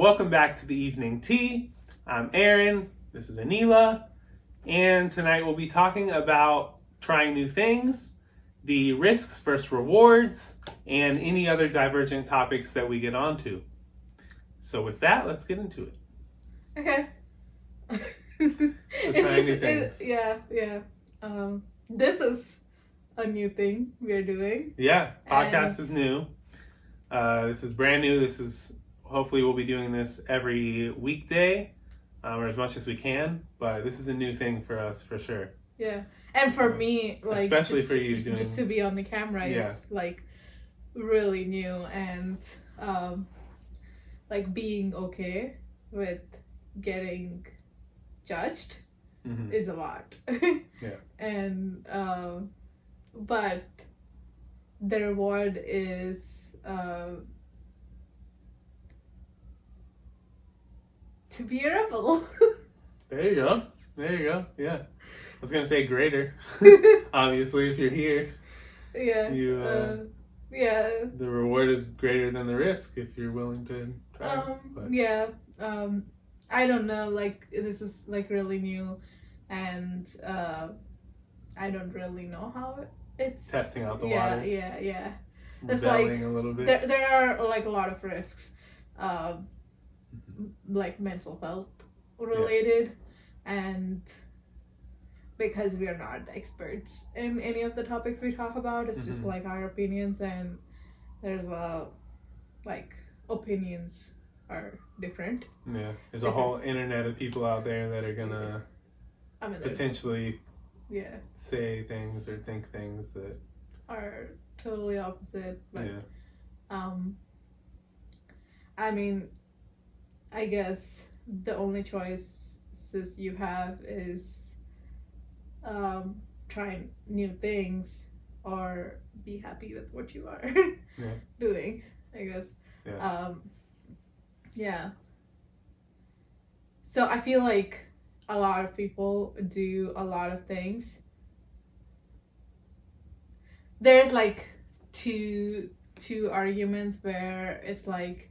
Welcome back to the Evening Tea. I'm Aaron, this is Anila, and tonight we'll be talking about trying new things, the risks versus rewards, and any other divergent topics that we get onto. So with that, let's get into it. Okay. Trying new things. Yeah. This is a new thing we're doing. Yeah, podcast is new. This is brand new. Hopefully we'll be doing this every weekday, or as much as we can, but this is a new thing for us for sure. Yeah. And for me, like, especially for you doing just to be on the camera is like really new, and like being okay with getting judged is a lot. Yeah. And but the reward is to be a rebel. There you go. Yeah. I was going to say greater. Obviously, if you're here. Yeah. The reward is greater than the risk if you're willing to try. Yeah. I don't know. Like, this is like really new, and I don't really know how it's testing out the waters. Yeah. It's like a little bit. There are like a lot of risks, like mental health related, and because we are not experts in any of the topics we talk about, it's just like our opinions, and there's like opinions are different. Yeah, there's a whole internet of people out there that are gonna potentially say things or think things that are totally opposite. But I mean, I guess the only choices you have is trying new things or be happy with what you are doing, I guess. So I feel like a lot of people do a lot of things. There's like two arguments where it's like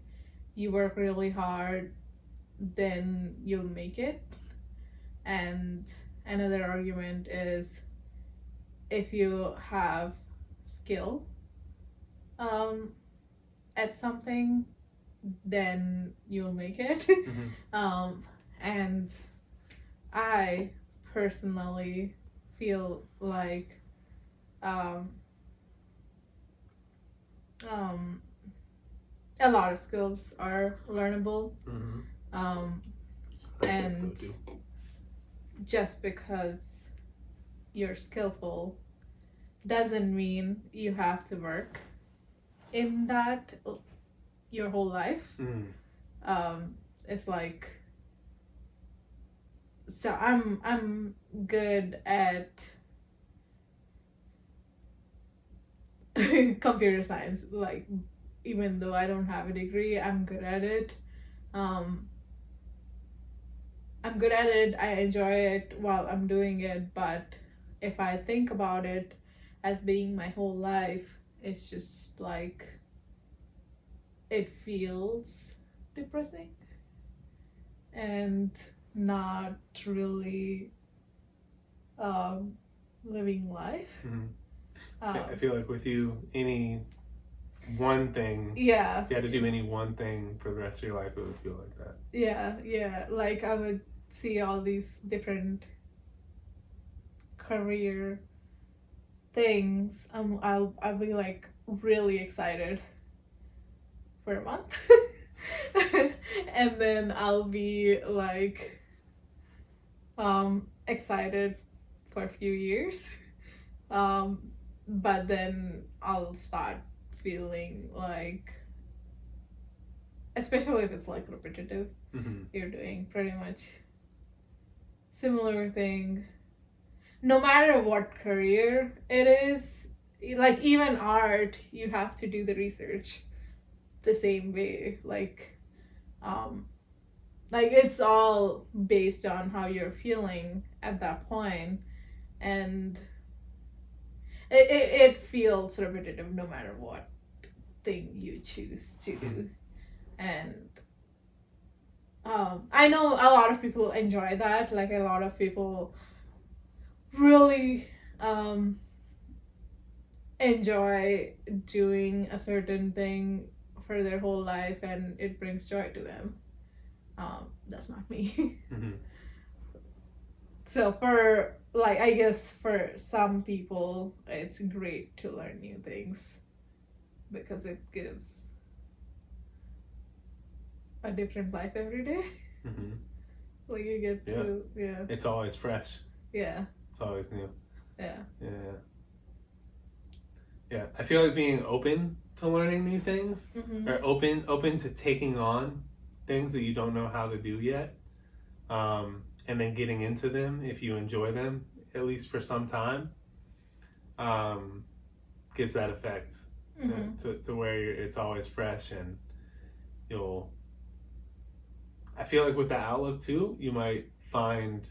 you work really hard, then you'll make it, and another argument is if you have skill at something, then you'll make it. And I personally feel like a lot of skills are learnable. And so just because you're skillful doesn't mean you have to work in that your whole life. It's like, so I'm good at computer science, like, even though I don't have a degree, I'm good at it. I enjoy it while I'm doing it, but if I think about it as being my whole life, it's just like, it feels depressing and not really living life. I feel like with you, any one thing, if you had to do any one thing for the rest of your life, it would feel like that. Yeah, like I would see all these different career things. I'll be like really excited for a month. And then I'll be like excited for a few years, but then I'll start feeling like, especially if it's like repetitive, you're doing pretty much similar thing no matter what career it is. Like, even art, you have to do the research the same way, like it's all based on how you're feeling at that point, and it feels repetitive no matter what thing you choose to do. And I know a lot of people enjoy that. Like a lot of people really enjoy doing a certain thing for their whole life and it brings joy to them. That's not me. Mm-hmm. So for like, I guess for some people it's great to learn new things because it gives a different life every day. Mm-hmm. Like you get to It's always fresh. Yeah. It's always new. Yeah. Yeah. I feel like being open to learning new things, Mm-hmm. or open to taking on things that you don't know how to do yet, and then getting into them if you enjoy them, at least for some time, gives that effect. Mm-hmm. To where it's always fresh, and you'll, I feel like with the outlook too, you might find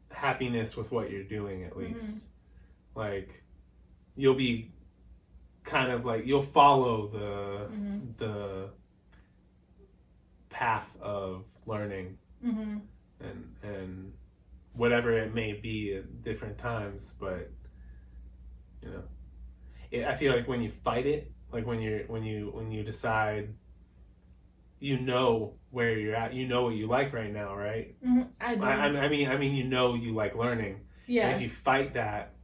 happiness with what you're doing, at least. Like you'll be kind of like, you'll follow the path of learning, and whatever it may be at different times, but you know, I feel like when you fight it, like when you decide, you know where you're at, you know what you like right now, right? I do. I mean, you know you like learning. Yeah. And if you fight that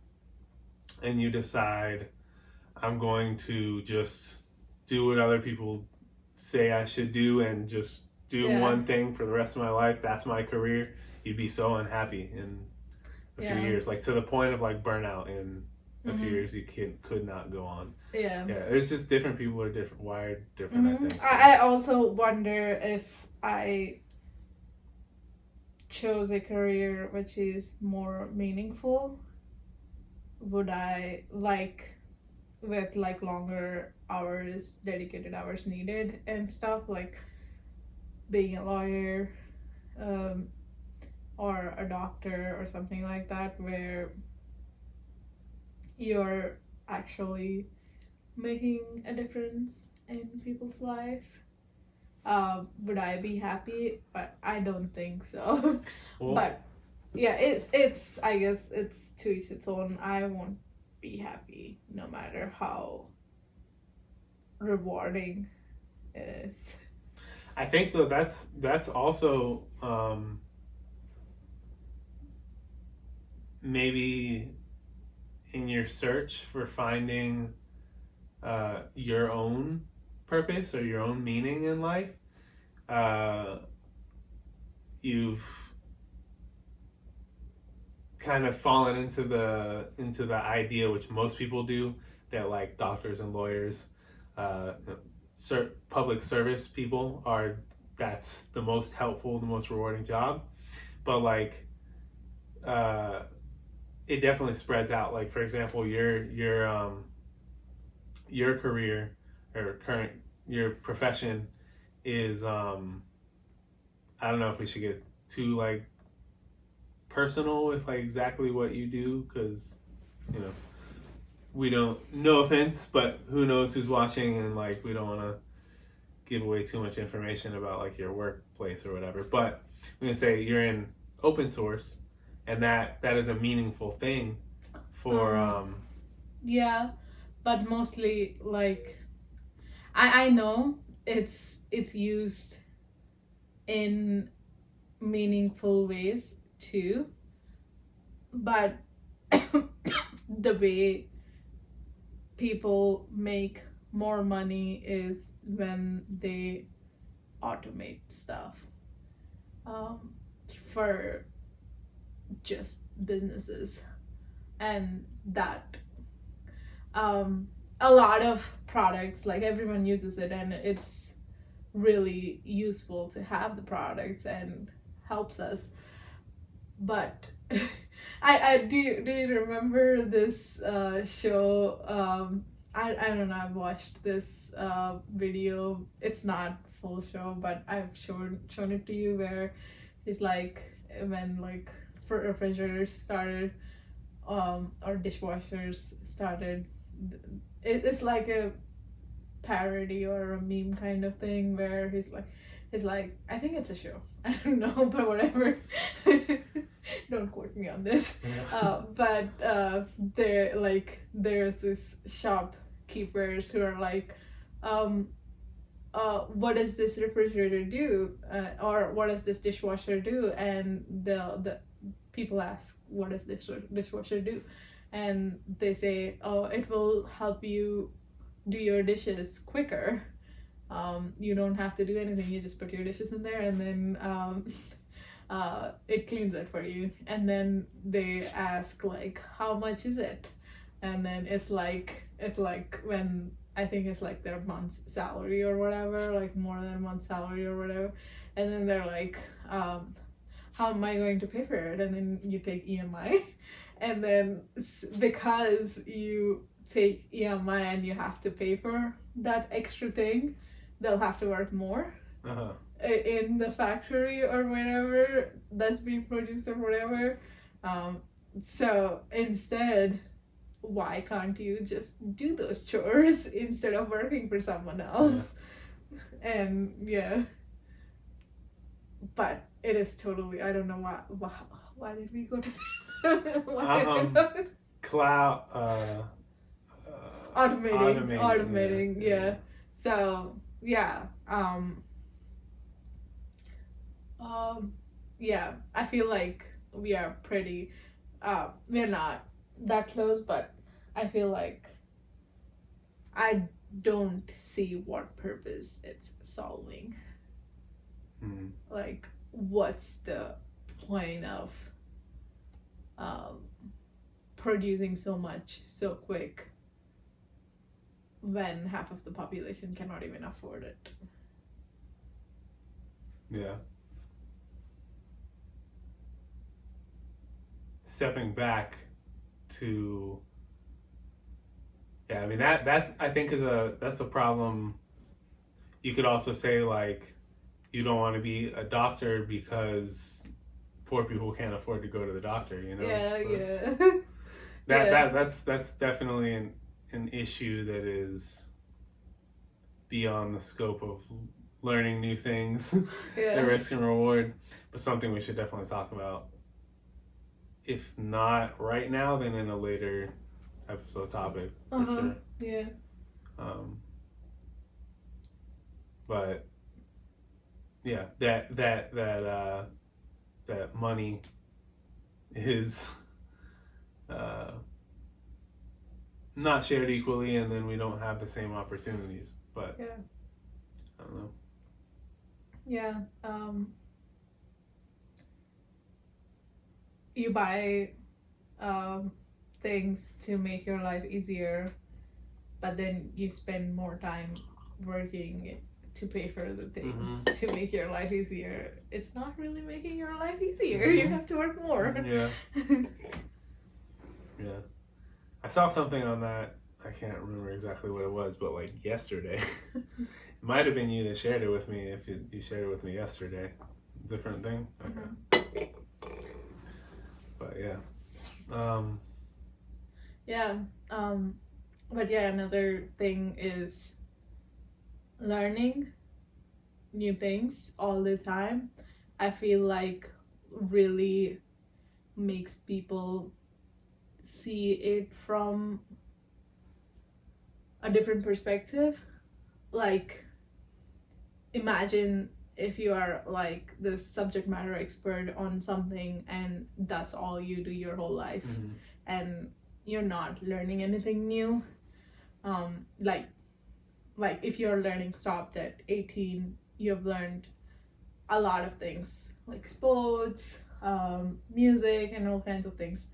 and you decide, I'm going to just do what other people say I should do and just do one thing for the rest of my life, that's my career, you'd be so unhappy in a few years, like to the point of like burnout in a few years. You could not go on. Yeah, there's just different people are different, wired different. I think I also wonder if I chose a career which is more meaningful, would I like, with like longer hours, dedicated hours needed and stuff, like being a lawyer, or a doctor or something like that, where you're actually making a difference in people's lives. Would I be happy? But I don't think so. Well, but yeah, it's I guess it's to each its own. I won't be happy no matter how rewarding it is. I think though that's also maybe in your search for finding your own purpose or your own meaning in life, you've kind of fallen into the idea, which most people do, that like doctors and lawyers, public service people that's the most helpful, the most rewarding job. But like it definitely spreads out. Like for example, your career or your profession is I don't know if we should get too like personal with like exactly what you do, because you know, we don't, no offense, but who knows who's watching, and like we don't want to give away too much information about like your workplace or whatever. But we can say you're in open source, and that is a meaningful thing for yeah, but mostly like I know it's used in meaningful ways too, but the way people make more money is when they automate stuff for just businesses, and that a lot of products, like everyone uses it and it's really useful to have the products and helps us. But I do you remember this show? I don't know, I've watched this video. It's not full show, but I've shown it to you, where it's like when like refrigerators started or dishwashers started, it's like a parody or a meme kind of thing where he's like, I think it's a show. I don't know, but whatever. Don't quote me on this. Yeah. There's this shopkeepers who are like, what does this refrigerator do? Or what does this dishwasher do? And the people ask, what does this dishwasher do? And they say, oh, it will help you do your dishes quicker. You don't have to do anything, you just put your dishes in there and then it cleans it for you. And then they ask like, how much is it? And then it's like when I think it's like their month's salary or whatever, like more than a month's salary or whatever. And then they're like, how am I going to pay for it? And then you take EMI. And then because you take EMI and you have to pay for that extra thing, they'll have to work more in the factory or wherever that's being produced or whatever. So instead, why can't you just do those chores instead of working for someone else? Yeah. And yeah, but it is totally, I don't know why did we go to this? Cloud automating, yeah. So yeah, yeah, I feel like we are pretty we're not that close, but I feel like I don't see what purpose it's solving. Like, what's the point of producing so much so quick when half of the population cannot even afford it? Yeah. Stepping back to, yeah, I mean that's I think that's a problem. You could also say like, you don't want to be a doctor because poor people can't afford to go to the doctor, you know? Yeah, so that's definitely an issue that is beyond the scope of learning new things, the risk and reward, but something we should definitely talk about. If not right now, then in a later episode topic for sure. Yeah. But yeah, that money is not shared equally, and then we don't have the same opportunities. But yeah, I don't know. Yeah. You buy things to make your life easier, but then you spend more time working to pay for the things to make your life easier. It's not really making your life easier. You have to work more. Yeah. Yeah. I saw something on that. I can't remember exactly what it was, but like yesterday. It might have been you that shared it with me. If you shared it with me yesterday. Different thing? Okay. But yeah. But yeah, another thing is learning new things all the time. I feel like really makes people see it from a different perspective. Like, imagine if you are like the subject matter expert on something and that's all you do your whole life, and you're not learning anything new. Like if you're learning stopped at 18, you have learned a lot of things like sports, music, and all kinds of things.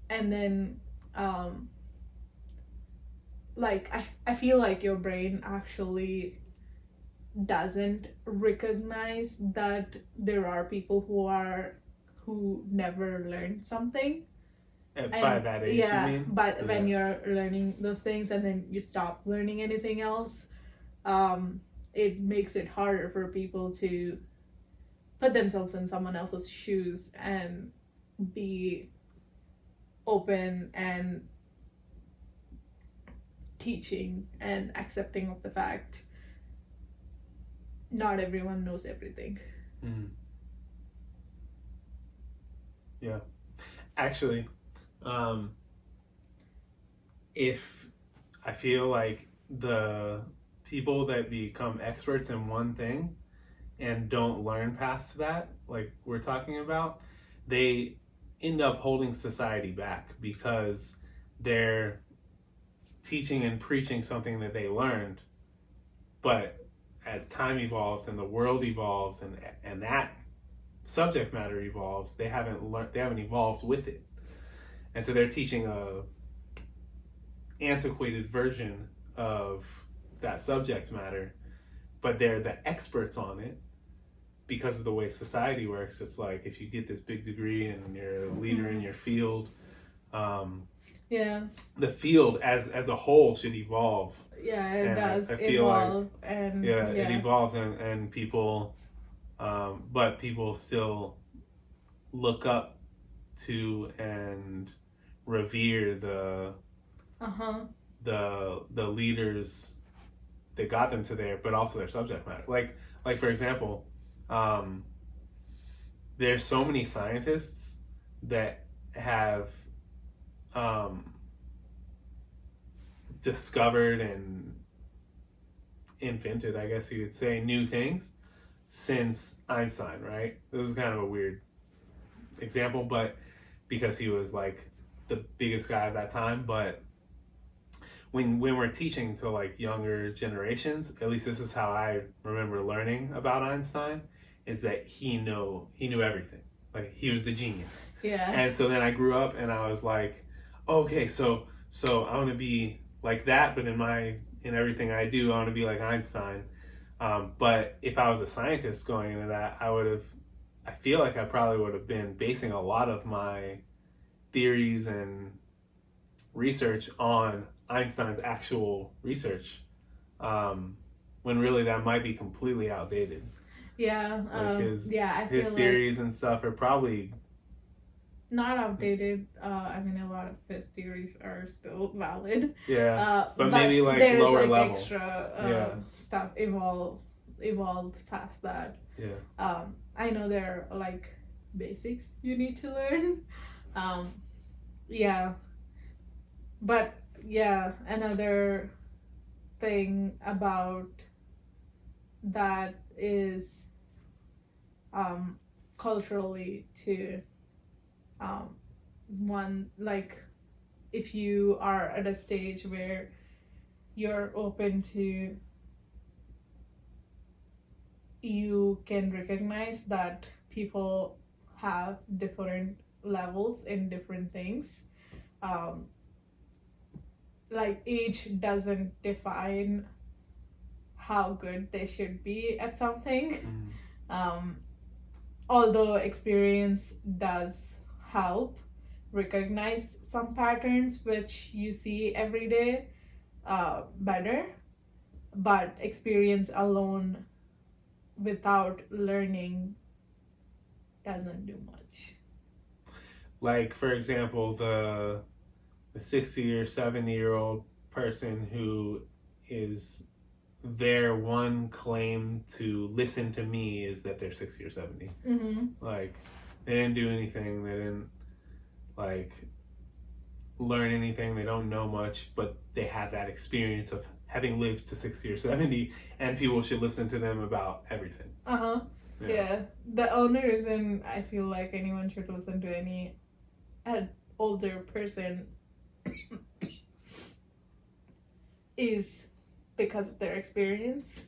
And then I feel like your brain actually doesn't recognize that there are people who never learned something. By that age, you mean? But when you're learning those things and then you stop learning anything else, it makes it harder for people to put themselves in someone else's shoes and be open and teaching and accepting of the fact not everyone knows everything. Yeah. Actually, if I feel like the people that become experts in one thing and don't learn past that, like we're talking about, they end up holding society back because they're teaching and preaching something that they learned, but as time evolves and the world evolves and that subject matter evolves, they haven't evolved with it, and so they're teaching a antiquated version of that subject matter, but they're the experts on it because of the way society works. It's like if you get this big degree and you're a leader in your field, the field as a whole should evolve. Yeah, it does I feel evolve, like, and it evolves, and people, but people still look up to and revere the leaders that got them to there, but also their subject matter. Like for example, there's so many scientists that have discovered and invented, I guess you could say, new things since Einstein, right? This is kind of a weird example, but because he was like the biggest guy at that time. But when we're teaching to like younger generations, at least this is how I remember learning about Einstein, is that he knew everything. Like he was the genius. Yeah. And so then I grew up and I was like, okay, so I want to be like that, but in everything I do, I want to be like Einstein. But if I was a scientist going into that, I feel like I probably would have been basing a lot of my theories and research on Einstein's actual research, when really that might be completely outdated. Yeah, like his feel theories and stuff are probably not outdated. I mean, a lot of his theories are still valid. Yeah, but maybe like there's lower like level extra stuff evolved past that. Yeah. I know there are like basics you need to learn. Yeah, but yeah, another thing about that is culturally too. One, like if you are at a stage where you're open to, you can recognize that people have different levels in different things. Like age doesn't define how good they should be at something. Although experience does help recognize some patterns which you see every day better, but experience alone without learning doesn't do much. Like for example, the 60 or 70-year-old person who is, their one claim to listen to me is that they're 60 or 70. Like they didn't do anything, they didn't like learn anything, they don't know much, but they have that experience of having lived to 60 or 70, and people should listen to them about everything. Yeah. The only reason I feel like anyone should listen to an older person is because of their experience.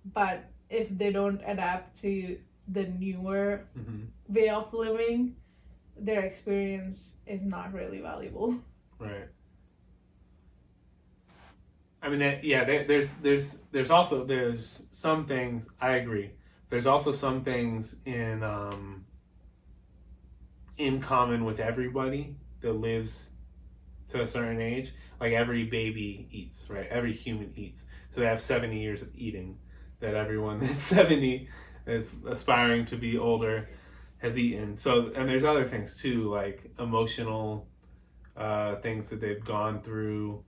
But if they don't adapt to the newer way of living, their experience is not really valuable. Right. I mean, there's also some things, I agree. There's also some things in common with everybody that lives to a certain age. Like every baby eats, right? Every human eats. So they have 70 years of eating that everyone that's 70 is aspiring to be older has eaten. So, and there's other things too, like emotional things that they've gone through,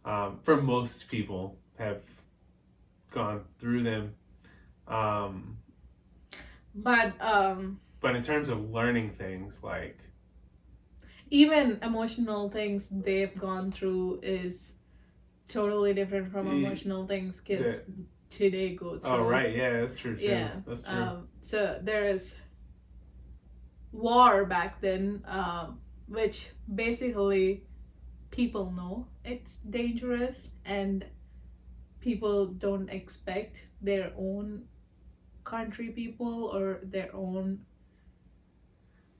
for most people have gone through them. But in terms of learning things, like even emotional things they've gone through is totally different from emotional things kids today go through. Oh right, yeah, that's true too. Yeah, that's true. So there is war back then, which basically people know it's dangerous, and people don't expect their own country people or their own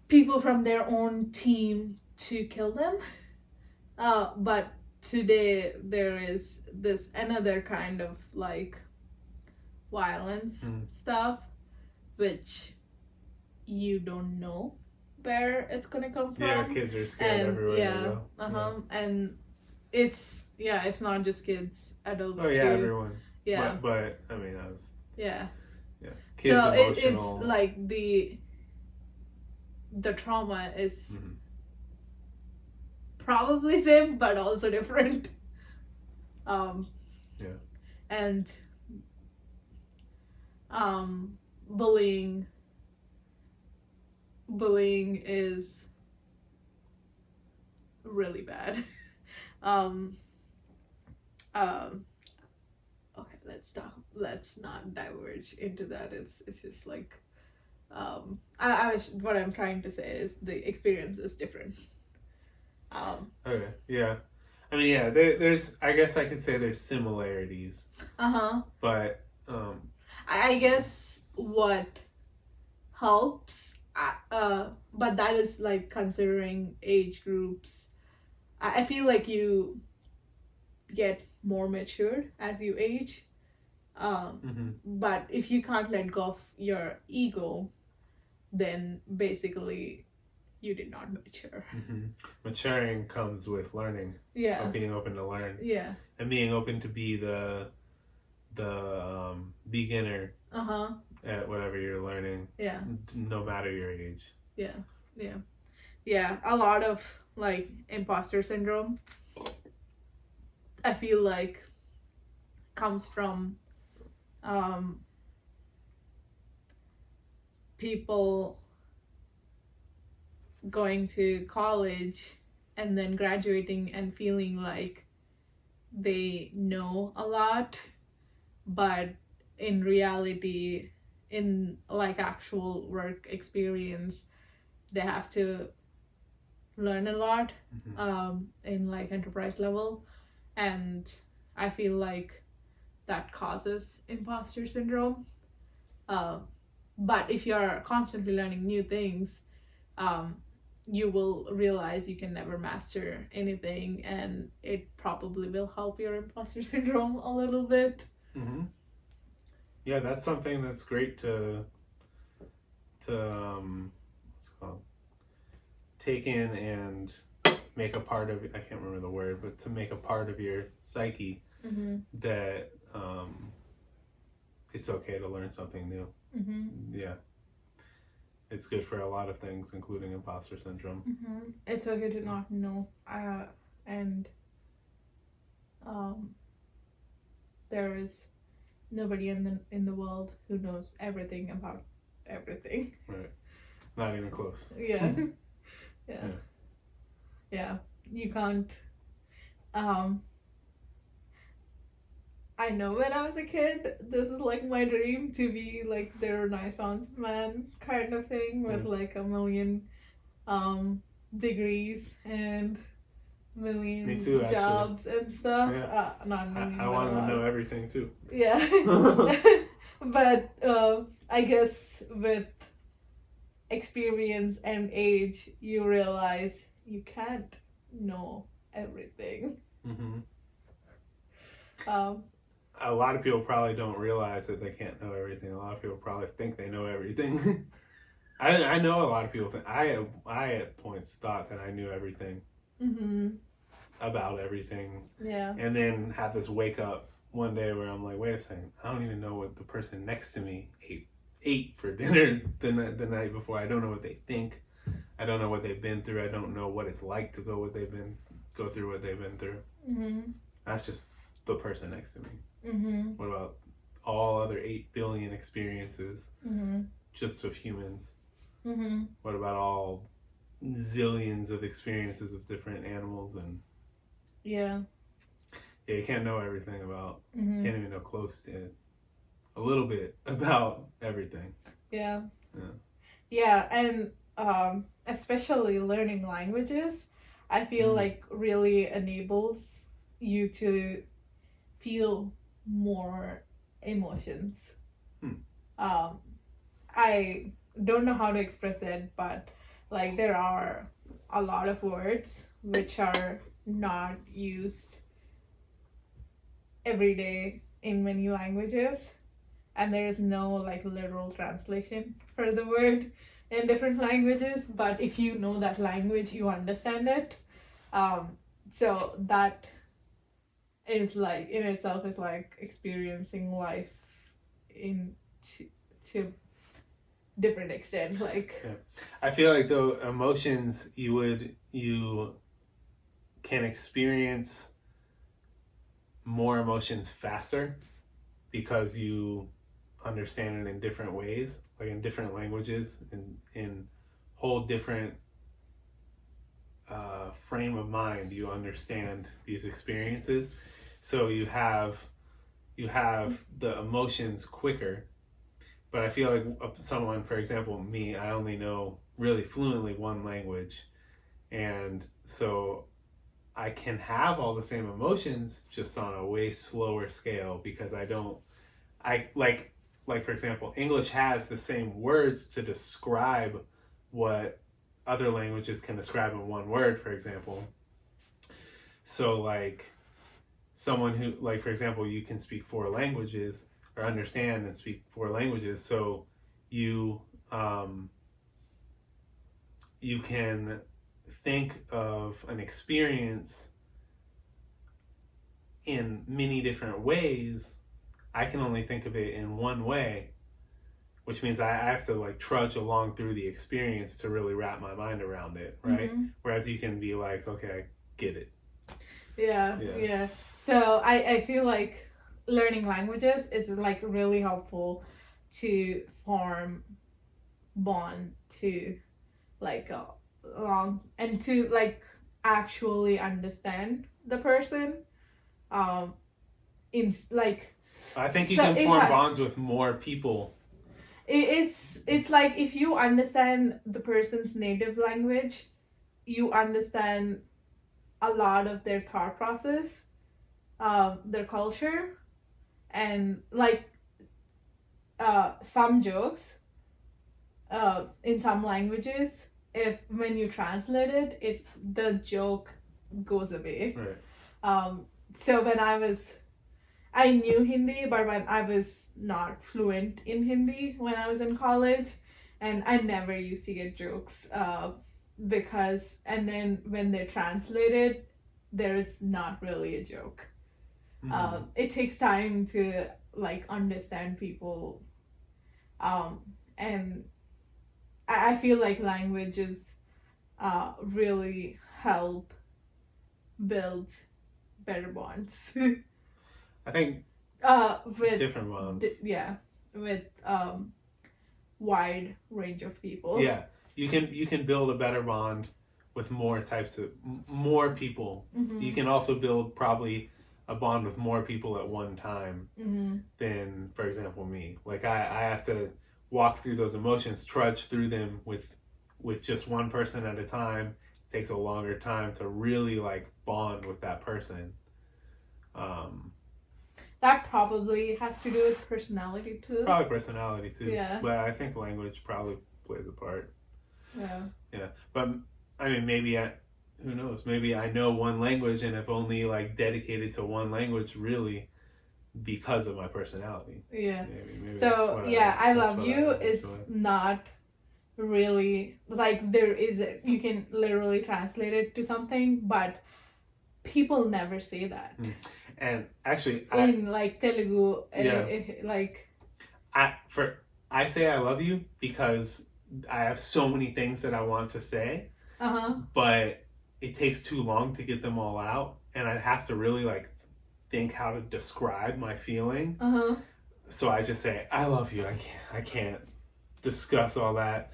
people from their own team to kill them. But today there is this another kind of like violence stuff, which you don't know where it's gonna come from. Yeah, kids are scared everywhere they go. And it's not just kids, adults too. Everyone. Yeah, but I mean, I was. Yeah. Kids so emotional. it's like the trauma is probably same but also different. And bullying is really bad. Okay, let's not diverge into that. It's just like what I'm trying to say is the experience is different. Okay, yeah. I mean, yeah, there's, I guess I could say there's similarities. But, I guess what helps, but that is like considering age groups. I feel like you get more mature as you age. But if you can't let go of your ego, then basically you did not mature. Maturing comes with learning. Yeah. Being open to learn. Yeah. And being open to be the beginner at whatever you're learning. Yeah. No matter your age. Yeah. Yeah. Yeah. A lot of like imposter syndrome, I feel like, comes from people going to college and then graduating and feeling like they know a lot, but in reality, in like actual work experience, they have to learn a lot in like enterprise level, and I feel like that causes imposter syndrome. But if you're constantly learning new things, you will realize you can never master anything, and it probably will help your imposter syndrome a little bit. Yeah, that's something that's great to what's it called? Take in and make a part of, I can't remember the word, but to make a part of your psyche that it's okay to learn something new. Yeah. It's good for a lot of things, including imposter syndrome. It's okay to not know. And there is nobody in the world who knows everything about everything. Right. Not even close. Yeah. Yeah. You can't. I know when I was a kid, this is like my dream to be like the Renaissance man kind of thing with like 1 million degrees and million Me too, jobs and stuff. Yeah. Not million. I want to know everything too. Yeah. But I guess with experience and age, you realize you can't know everything. A lot of people probably don't realize that they can't know everything. A lot of people probably think they know everything. I know a lot of people think, I at points thought that I knew everything about everything. Yeah. And then had this wake up one day where I'm like, wait a second, I don't even know what the person next to me ate for dinner the night before. I don't know what they think. I don't know what they've been through. I don't know what it's like to go through what they've been through. That's just the person next to me. Mm-hmm. What about all other 8 billion experiences Mm-hmm. just of humans? Mm-hmm. What about all zillions of experiences of different animals? And Yeah. yeah, you can't know everything about, Mm-hmm. can't even know close to a little bit about everything. Yeah. Yeah. Yeah, and especially learning languages, I feel like really enables you to feel more emotions. Um, I don't know how to express it, but like there are a lot of words which are not used every day in many languages, and there is no like literal translation for the word in different languages, but if you know that language you understand it. So that is like in itself is like experiencing life in to different extent, like Yeah. I feel like though emotions you can experience more emotions faster because you understand it in different ways, like in different languages, in whole different frame of mind. You understand these experiences, so you have the emotions quicker. But I feel like someone, for example, me, I only know really fluently one language, and so I can have all the same emotions just on a way slower scale because I like for example, English has the same words to describe what other languages can describe in one word, for example. So like someone who, like for example, you can speak 4 languages or understand and speak 4 languages, so you you can think of an experience in many different ways. I can only think of it in one way, which means I have to like trudge along through the experience to really wrap my mind around it, right? Mm-hmm. Whereas you can be like, okay, I get it. Yeah. So I feel like learning languages is like really helpful to form bond to like and to like actually understand the person in like I think you so can if form I- bonds with more people. it's like if you understand the person's native language, you understand a lot of their thought process, their culture, and like some jokes in some languages, if when you translate it the joke goes away. Right. So when I knew Hindi, but when I was not fluent in Hindi when I was in college, and I never used to get jokes because, and then when they translated, there is not really a joke. It takes time to like understand people, and I feel like languages really help build better bonds. I think With different bonds. With wide range of people. Yeah, you can build a better bond with more people. Mm-hmm. You can also build probably a bond with more people at one time Mm-hmm. than, for example, me. Like I have to walk through those emotions, trudge through them with just one person at a time. It takes a longer time to really like bond with that person. That probably has to do with personality too. Probably personality too. Yeah. But I think language probably plays a part. Yeah. Yeah. But I mean, maybe who knows? Maybe I know one language and have only like dedicated to one language really because of my personality. Yeah. Maybe so I love you is not really like there is you can literally translate it to something, but people never say that. And actually, in like Telugu, like I say I love you because I have so many things that I want to say, but it takes too long to get them all out, and I have to really like think how to describe my feeling. Uh-huh. So I just say, I love you. I can't discuss all that.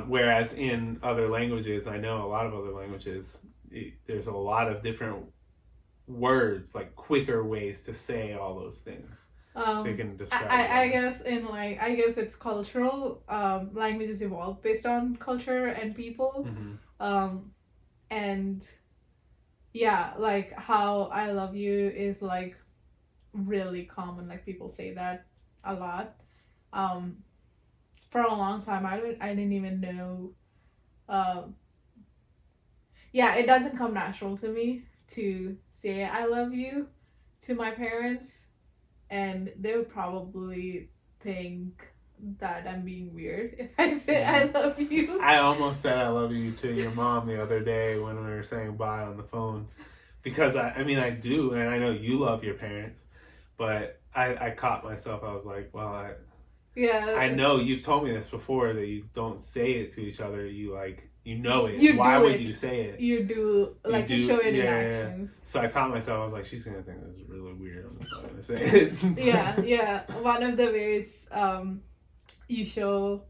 Whereas in other languages, I know a lot of other languages, there's a lot of different words, like quicker ways to say all those things. So you can describe I guess I guess it's cultural. Languages evolve based on culture and people. Mm-hmm. And yeah, like how I love you is like really common. Like people say that a lot. For a long time, I didn't even know. Yeah, it doesn't come natural to me to say I love you to my parents, and they would probably think that I'm being weird if I say I love you. I almost said I love you to your mom the other day when we were saying bye on the phone, because I mean I do, and I know you love your parents, but I caught myself. I was like, well, I know you've told me this before, that you don't say it to each other. You know it. Why would you say it? You do, like, you show it in actions. Yeah. So I caught myself. I was like, she's gonna think this is really weird. I'm just not gonna say it. Yeah. One of the ways you show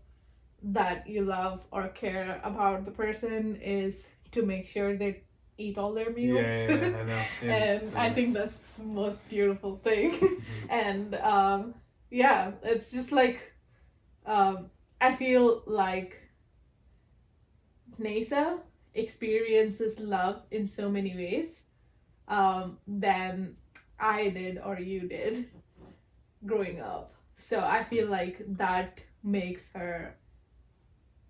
that you love or care about the person is to make sure they eat all their meals. Yeah, I know. And I think that's the most beautiful thing. And yeah, it's just like I feel like Nasa experiences love in so many ways than I did or you did growing up. So I feel like that makes her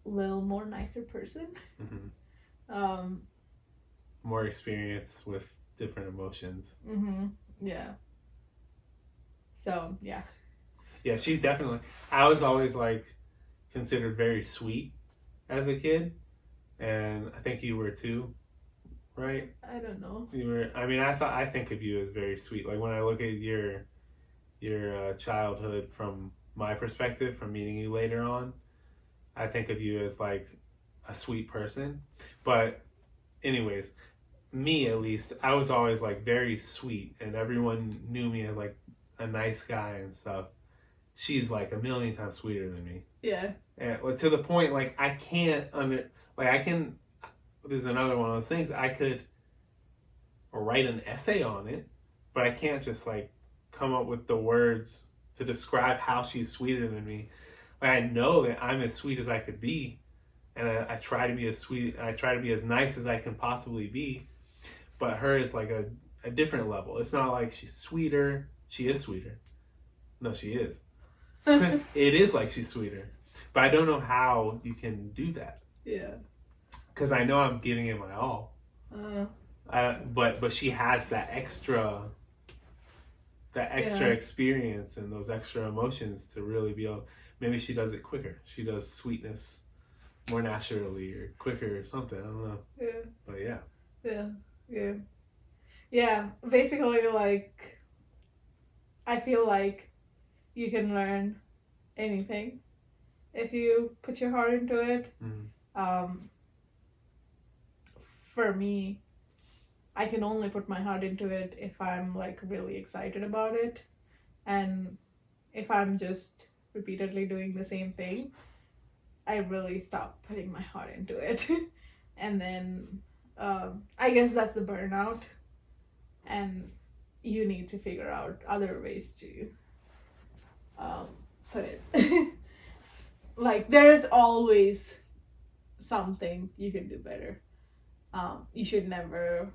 a little more nicer person. Mm-hmm. More experience with different emotions. Mm-hmm. Yeah. So yeah. Yeah, she's definitely. I was always like considered very sweet as a kid, and I think you were too, right? I don't know. You were. I mean, I think of you as very sweet. Like when I look at your childhood from my perspective, from meeting you later on, I think of you as like a sweet person. But anyways, me at least, I was always like very sweet, and everyone knew me as like a nice guy and stuff. She's like a million times sweeter than me. Yeah. And to the point, like I can't there's another one of those things. I could write an essay on it, but I can't just like come up with the words to describe how she's sweeter than me. Like I know that I'm as sweet as I could be, and I try to be as nice as I can possibly be. But her is like a different level. It's not like she's sweeter. She is sweeter. No, she is. It is like she's sweeter. But I don't know how you can do that. Yeah. Because I know I'm giving it my all. But she has that extra experience and those extra emotions to really be able. Maybe she does it quicker. She does sweetness more naturally or quicker or something. I don't know. Yeah. But yeah. Yeah. Basically, like, I feel like you can learn anything if you put your heart into it. Mm-hmm. For me, I can only put my heart into it if I'm like really excited about it, and if I'm just repeatedly doing the same thing, I really stop putting my heart into it. And then I guess that's the burnout, and you need to figure out other ways to put it. Like there's always something you can do better. You should never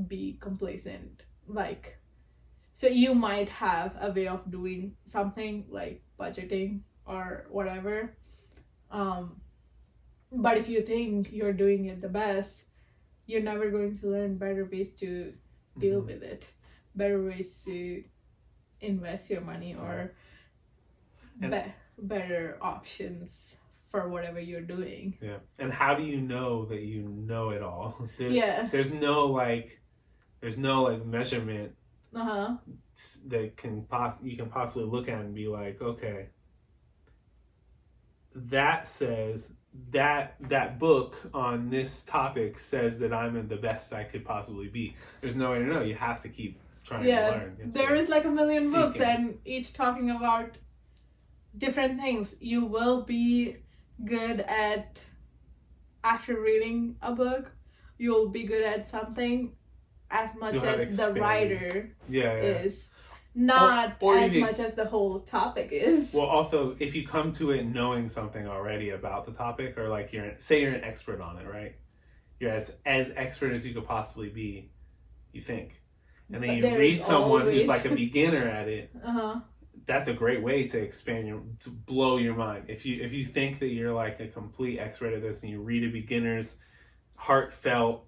be complacent. Like, so you might have a way of doing something like budgeting or whatever, but if you think you're doing it the best, you're never going to learn better ways to deal with it, better ways to invest your money, or better options for whatever you're doing. Yeah. And how do you know that you know it all? There's no measurement that you can possibly look at and be like, okay, that says that book on this topic says that I'm the best I could possibly be. There's no way to know. You have to keep trying to learn. There is like a million books, seeking. and each talking about different things. You will be good at, after reading a book, you'll be good at something as much You'll have as the experience. writer Yeah. is. Not Or as even- much as the whole topic is. Well, also, if you come to it knowing something already about the topic, or like say you're an expert on it, right? You're as expert as you could possibly be, you think. And then But you there read is someone who's always- like a beginner at it. Uh-huh. That's a great way to to blow your mind. If you think that you're like a complete expert at this and you read a beginner's heartfelt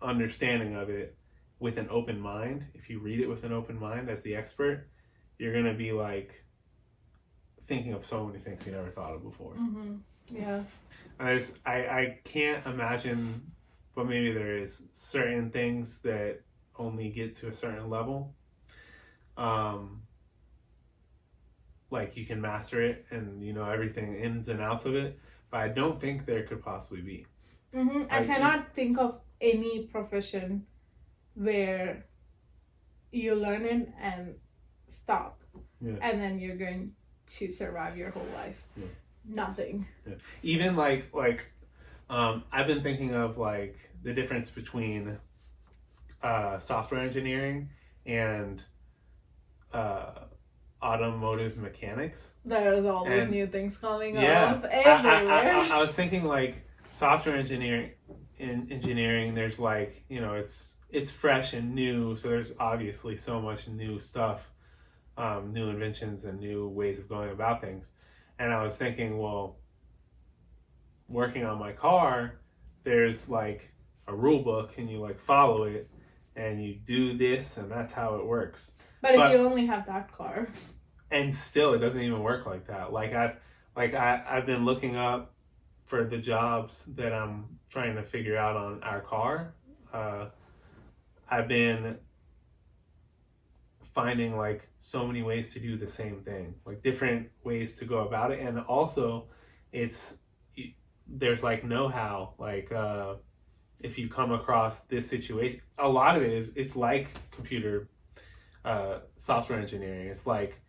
understanding of it with an open mind, if you read it with an open mind as the expert, you're gonna be like thinking of so many things you never thought of before. Mm-hmm. Yeah. And I can't imagine, but maybe there is certain things that only get to a certain level. Like you can master it and you know everything ins and outs of it, but I don't think there could possibly be. Mm-hmm. I cannot think of any profession where you learn it and stop, and then you're going to survive your whole life. Nothing. Even like I've been thinking of like the difference between software engineering and automotive mechanics. There's always And- new things coming up I everywhere. I was thinking like software engineering. In engineering, there's like, you know, it's fresh and new, so there's obviously so much new stuff, new inventions and new ways of going about things. And I was thinking, well, working on my car, there's like a rule book and you like follow it and you do this and that's how it works. But if you only have that car. And still it doesn't even work like that. I've been looking up for the jobs that I'm trying to figure out on our car. I've been finding like so many ways to do the same thing, like different ways to go about it. And also there's like know-how, like if you come across this situation, a lot of it is, it's like computer software engineering. It's like,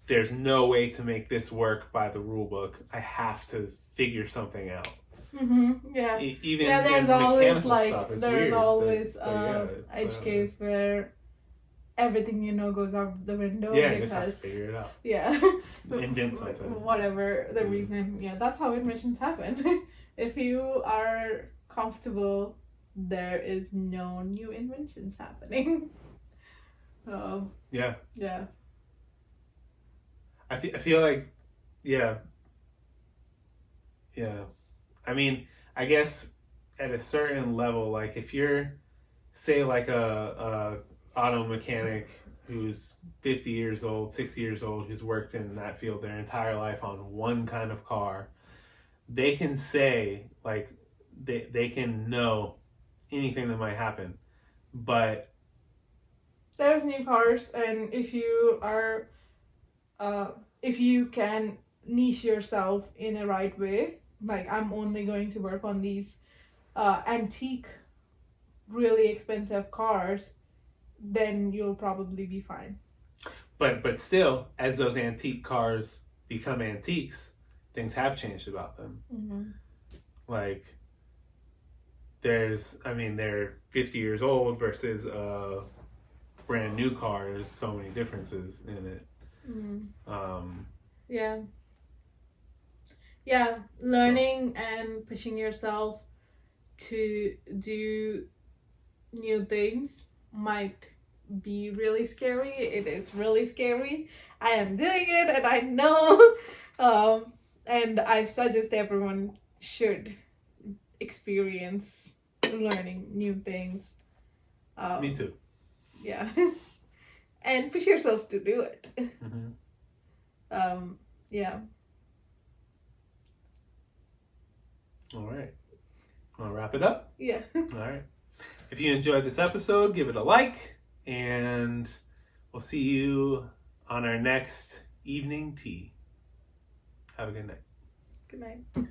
there's no way to make this work by the rule book. I have to figure something out. Mm-hmm. Yeah. Even there's in always mechanical like stuff, it's there's weird, always it's, edge case where everything you know goes out the window you just have to because figure it out. yeah, Invent something. whatever the reason. Yeah, that's how inventions happen. If you are comfortable, there is no new inventions happening. Yeah. Yeah. I feel like, yeah. I mean, I guess at a certain level, like if you're, say, like a auto mechanic who's 50 years old, 60 years old, who's worked in that field their entire life on one kind of car, they can say, like, they can know anything that might happen. But there's new cars, and if you are if you can niche yourself in a right way, like I'm only going to work on these antique, really expensive cars, then you'll probably be fine. But still, as those antique cars become antiques, things have changed about them. Mm-hmm. Like, they're 50 years old versus a brand new car. There's so many differences in it. Mm-hmm. Yeah, learning and pushing yourself to do new things might be really scary. It is really scary. I am doing it and I know. And I suggest everyone should experience learning new things. Me too. Yeah. And push yourself to do it. Mm-hmm. Yeah. All right. Want to wrap it up? Yeah. All right. If you enjoyed this episode, give it a like, and we'll see you on our next evening tea. Have a good night. Good night.